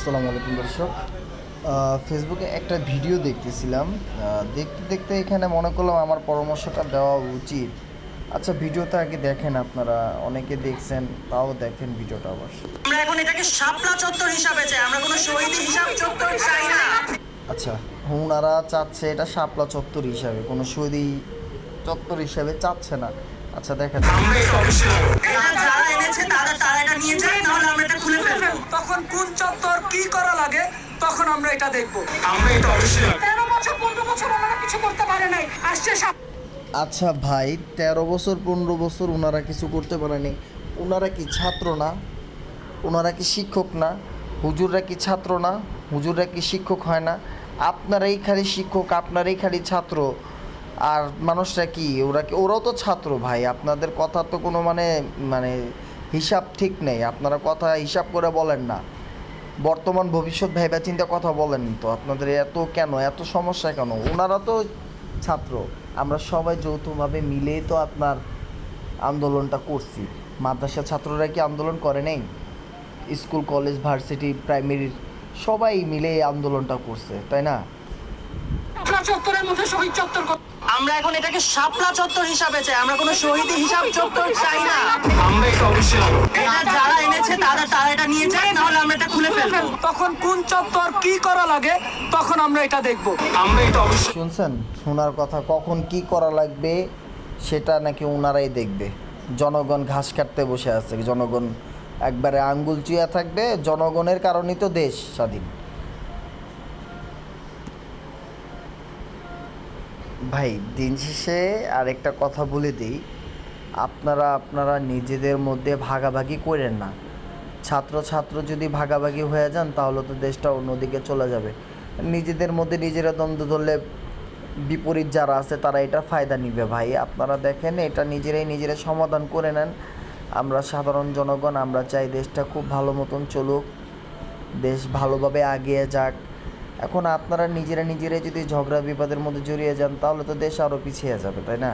আসসালামু আলাইকুম দর্শক। ফেসবুকে একটা ভিডিও দেখতেছিলাম। দেখতে দেখতে এখানে মনে করলাম আমার পরামর্শটা দেওয়া উচিত। আচ্ছা, ভিডিওটা আগে দেখেন, আপনারা অনেকে দেখছেন, তাও দেখেন ভিডিওটা আবার। আমরা এখন এটাকে শাপলা চত্বর হিসাবে চাই, আমরা কোনো শহীদ হিসাব চত্বর চাই না। আচ্ছা, ওনারা চাচ্ছে এটা শাপলা চত্বর হিসাবে, কোনো শহীদি চত্বর হিসাবে চাচ্ছে না। আচ্ছা, দেখা যাক। এটা যারা এনেছে তারা এটা নিয়ে যায়, নাহলে আমরা এটা খুলে ফেলবো। তখন কোন চত্বর কি করা লাগে তখন আমরা এটা দেখবো। 13 বছর 15 বছর ওনারা কিছু করতে পারে নাই, আসছে আচ্ছা ভাই, 13 বছর 15 বছর ওনারা কিছু করতে পারেনি। ওনারা কি ছাত্র না? ওনারা কি শিক্ষক না? হুজুররা কি ছাত্র না? হুজুররা কি শিক্ষক হয় না? আপনারাই খালি শিক্ষক, আপনারাই খালি ছাত্র। আর মানুষরা কি, ওরাও তো ছাত্র ভাই। আপনাদের কথা তো কোনো মানে মানে হিসাব ঠিক নেই। আপনারা কথা হিসাব করে বলেন না, বর্তমান ভবিষ্যৎ ভাইবা চিন্তা কথা বলেন। তো আপনাদের এত সমস্যা কেন? ওনারা তো ছাত্র, আমরা সবাই যৌথভাবে মিলে তো আপনার আন্দোলনটা করছি। মাদ্রাসা ছাত্ররা কি আন্দোলন করে নেই? স্কুল, কলেজ, ভার্সিটি, প্রাইমারির সবাই মিলে এই আন্দোলনটা করছে, তাই না? শাপলা চত্বরের মধ্যে শহীদ চত্বর আমরা এখন এটাকে শাপলা চত্বর হিসাবে চাই, আমরা কোনো শহীদ হিসাব চত্বর চাই না। এটা যারা এনেছে তারা এটা নিয়ে যায়, নাহলে আমরা এটা খুলে ফেলবো। তখন কোন চত্বর কি করা লাগে তখন আমরা এটা দেখবো। শুনছেন ওনার কথা? কখন কি করা লাগবে সেটা নাকি ওনারাই দেখবে। জনগণ ঘাস কাটতে বসে আছে, জনগণ একবারে আঙ্গুল চুইয়া থাকবে। জনগণের কারণেই তো দেশ স্বাধীন। ভাই, দিন শেষে আরেকটা কথা বলে দিই, আপনারা নিজেদের মধ্যে ভাগাভাগি করেন না। ছাত্র যদি ভাগাভাগি হয়ে যান তাহলে তো দেশটা অন্যদিকে চলে যাবে। নিজেদের মধ্যে নিজেরা দ্বন্দ্ব ধরলে বিপরীত যারা আছে তারা এটা ফায়দা নিবে। ভাই, আপনারা দেখেন, এটা নিজেরাই সমাধান করে নেন। আমরা সাধারণ জনগণ, আমরা চাই দেশটা খুব ভালো মতন চলুক, দেশ ভালোভাবে এগিয়ে যাক। এখন আপনারা নিজেরাই যদি ঝগড়া বিবাদের মধ্যে জড়িয়ে যান তাহলে তো দেশ আরও পিছিয়ে যাবে, তাই না?